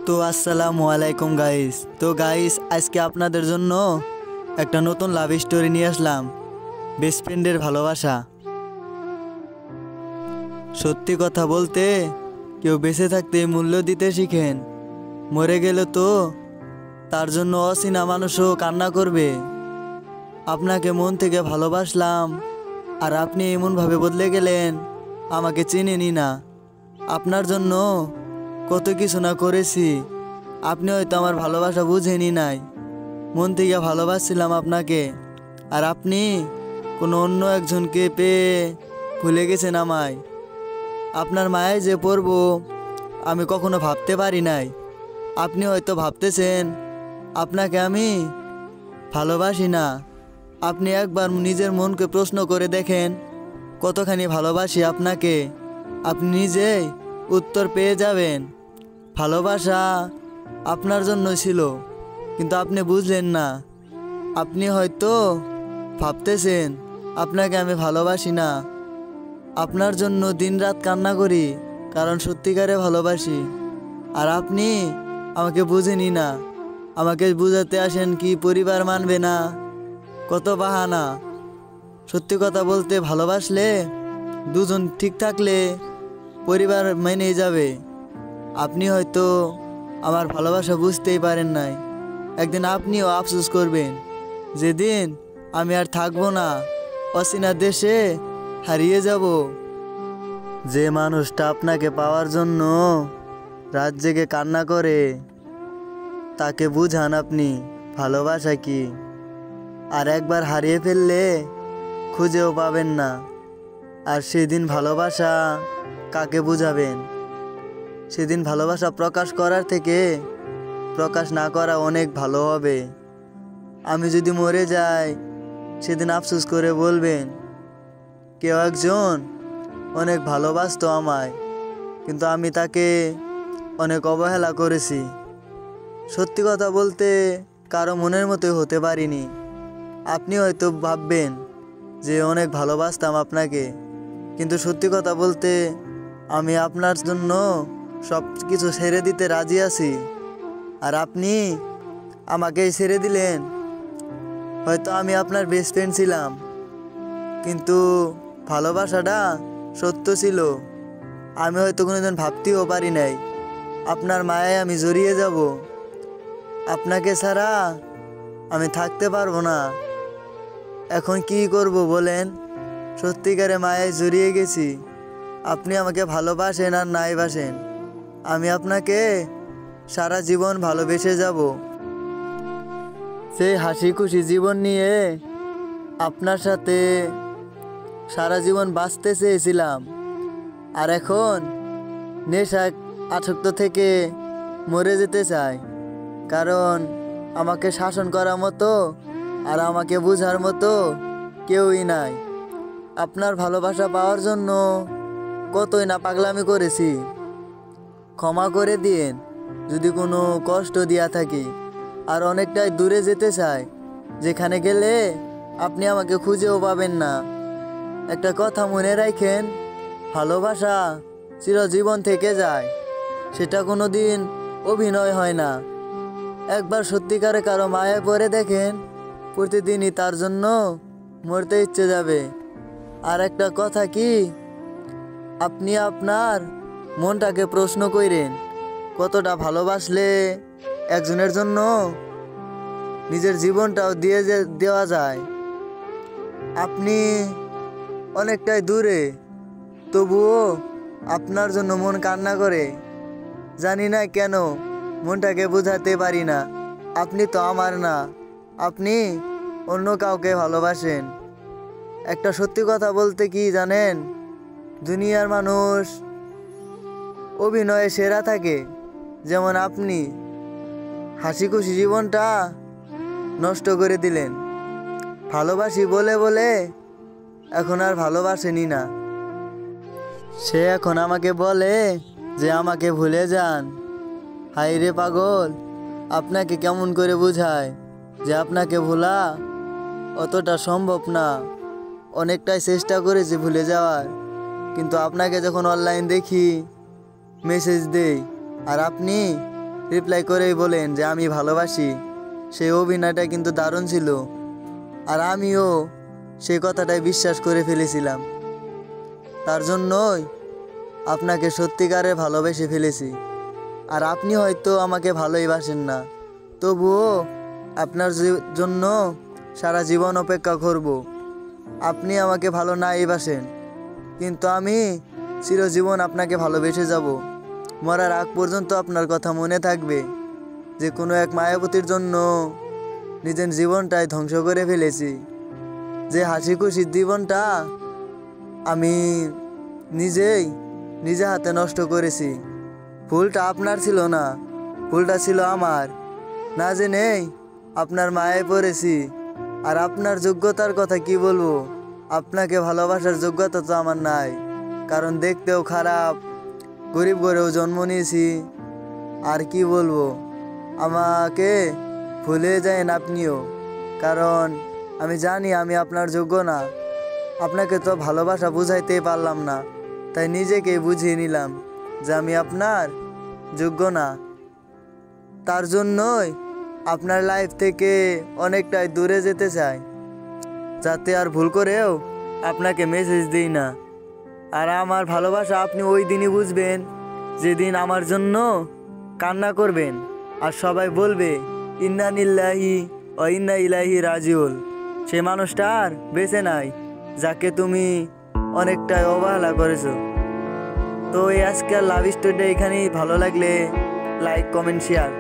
তো আসসালামু আলাইকুম গাইস। তো গাইস, আজকে আপনাদের জন্য একটা নতুন লাভ স্টোরি নিয়ে আসলাম, বেস্ট ফ্রেন্ডের ভালোবাসা। সত্যি কথা বলতে কেউ বেঁচে থাকতে মূল্য দিতে শিখেন, মরে গেলে তো তার জন্য অচেনা মানুষও কান্না করবে। আপনাকে মন থেকে ভালোবাসলাম আর আপনি এমনভাবে বদলে গেলেন, আমাকে চেনেনই না। আপনার জন্য কত কিছু না করেছি, আপনি হয়তো আমার ভালোবাসা বুঝেনি নাই। মন থেকে ভালোবাসছিলাম আপনাকে, আর আপনি কোনো অন্য একজনকে পেয়ে ভুলে গেছেন আমায়। আপনার মায়ায় যে পড়ব আমি কখনো ভাবতে পারি নাই। আপনি হয়তো ভাবতেছেন আপনাকে আমি ভালোবাসি না। আপনি একবার নিজের মনকে প্রশ্ন করে দেখেন কতখানি ভালোবাসি আপনাকে, আপনি নিজেই উত্তর পেয়ে যাবেন। ভালোবাসা আপনার জন্য ছিল, কিন্তু আপনি বুঝলেন না। আপনি হয়তো ভাবতেছেন আপনাকে আমি ভালোবাসি না। আপনার জন্য দিনরাত কান্না করি, কারণ সত্যিকারে ভালোবাসি। আর আপনি আমাকে বুঝেনি না। আমাকে বুঝাতে আসেন কি পরিবার মানবে না, কত বাহানা। সত্যি কথা বলতে ভালোবাসলে দুজন ঠিক থাকলে পরিবার মেনেই যাবে। আপনি হয়তো আমার ভালোবাসা বুঝতেই পারেন নাই। একদিন আপনিও আফসোস করবেন, যেদিন আমি আর থাকবো না, অচেনা দেশে হারিয়ে যাব। যে মানুষটা আপনাকে পাওয়ার জন্য রাত জেগে কান্না করে, তাকে বুঝান আপনি ভালোবাসা কি। আর একবার হারিয়ে ফেললে খুঁজেও পাবেন না। আর সেদিন ভালোবাসা কাকে বুঝাবেন? সেদিন ভালোবাসা প্রকাশ করার থেকে প্রকাশ না করা অনেক ভালো হবে। আমি যদি মরে যাই, সেদিন আফসোস করে বলবেন কেউ একজন অনেক ভালোবাসতো আমায়, কিন্তু আমি তাকে অনেক অবহেলা করেছি। সত্যি কথা বলতে কারো মনের মতোই হতে পারিনি। আপনি হয়তো ভাববেন যে অনেক ভালোবাসতাম আপনাকে, কিন্তু সত্যি কথা বলতে আমি আপনার জন্য সব কিছু ছেড়ে দিতে রাজি আছি। আর আপনি আমাকেই ছেড়ে দিলেন। হয়তো আমি আপনার বেস্ট ফ্রেন্ড ছিলাম, কিন্তু ভালোবাসাটা সত্য ছিল। আমি হয়তো কোনোদিন ভাবতেও পারি নাই আপনার মায়ায় আমি জড়িয়ে যাব। আপনাকে ছাড়া আমি থাকতে পারবো না। এখন কি করব বলেন? সত্যিকারে মায়ায় জড়িয়ে গেছি। আপনি আমাকে ভালোবাসেন আর নাই বাসেন, আমি আপনাকে সারা জীবন ভালোবেসে যাব। সেই হাসি খুশি জীবন নিয়ে আপনার সাথে সারা জীবন বাঁচতে চেয়েছিলাম, আর এখন নেশা আসক্ত থেকে মরে যেতে চাই। কারণ আমাকে শাসন করার মতো আর আমাকে বোঝার মতো কেউই নাই। আপনার ভালোবাসা পাওয়ার জন্য কতই না পাগলামি করেছি। ক্ষমা করে দিয়েন যদি কোনো কষ্ট দিয়া থাকি। আর অনেকটাই দূরে যেতে চাই, যেখানে গেলে আপনি আমাকে খুঁজেও পাবেন না। একটা কথা মনে রাখেন, ভালোবাসা চিরজীবন থেকে যায়। সেটা কোনো দিন অভিনয় হয় না। একবার সত্যিকারে কারো মায়ায় পড়ে দেখেন, প্রতিদিনই তার জন্য মরতে ইচ্ছে যাবে। আর একটা কথা কি, আপনি আপনার মনটাকে প্রশ্ন করেন কতটা ভালোবাসলে একজনের জন্য নিজের জীবনটাও দেওয়া যায়। আপনি অনেকটাই দূরে, তবুও আপনার জন্য মন কান্না করে। জানি না কেন, মনটাকে বোঝাতে পারি না। আপনি তো আমার না, আপনি অন্য কাউকে ভালোবাসেন। একটা সত্যি কথা বলতে কি জানেন, দুনিয়ার মানুষ অভিনয়ে সেরা থাকে। যেমন আপনি হাসি খুশি জীবনটা নষ্ট করে দিলেন। ভালোবাসি বলে বলে এখন আর ভালোবাসেনি না। সে এখন আমাকে বলে যে আমাকে ভুলে যান। হায় রে পাগল, আপনাকে কেমন করে বোঝায় যে আপনাকে ভোলা অতটা সম্ভব না। অনেকটাই চেষ্টা করেছি ভুলে যাওয়ার, কিন্তু আপনাকে যখন অনলাইন দেখি, মেসেজ দেই, আর আপনি রিপ্লাই করেই বলেন যে আমি ভালোবাসি, সেই অভিনয়টা কিন্তু দারুণ ছিল। আর আমিও সেই কথাটাই বিশ্বাস করে ফেলেছিলাম। তার জন্যই আপনাকে সত্যিকারে ভালোবেসে ফেলেছি। আর আপনি হয়তো আমাকে ভালোই বাসেন না, তবুও আপনার জন্য সারা জীবন অপেক্ষা করব। আপনি আমাকে ভালো নাই বাসেন, কিন্তু আমি চিরজীবন আপনাকে ভালোবেসে যাব। মরার আগ পর্যন্ত আপনার কথা মনে থাকবে যে কোনো এক মায়াবতীর জন্য নিজের জীবনটাই ধ্বংস করে ফেলেছি। যে হাসি খুশির জীবনটা আমি নিজে হাতে নষ্ট করেছি। ভুলটা আপনার ছিল না, ভুলটা ছিল আমার। না জেনেই আপনার মায়ায় পড়েছি। আর আপনার যোগ্যতার কথা কি বলবো, আপনাকে ভালোবাসার যোগ্যতা তো আমার নাই, কারণ দেখতেও খারাপ, গরিব ঘরেও জন্ম নিয়েছি। আর কি বলবো, আমাকে ভুলে যায়েন আপনিও, কারণ আমি জানি আমি আপনার যোগ্য না। আপনাকে তো ভালোবাসা বুঝাইতেই পারলাম না, তাই নিজেকেই বুঝিয়ে নিলাম যে আমি আপনার যোগ্য না। তার জন্যই আপনার লাইফ থেকে অনেকটাই দূরে যেতে চাই, যাতে আর ভুল করেও আপনাকে মেসেজ দিই না। আর আমার ভালোবাসা আপনি ওই দিনই বুঝবেন যেদিন আমার জন্য কান্না করবেন আর সবাই বলবে ইন্না লিল্লাহি ও ইন্না ইলাইহি রাজিউন। সে মানুষটা আর বেঁচে নাই, যাকে তুমি অনেকটাই অবহেলা করেছো। তো এই আজকের লাভ স্টোরিটা এখানেই। ভালো লাগলে লাইক, কমেন্ট, শেয়ার।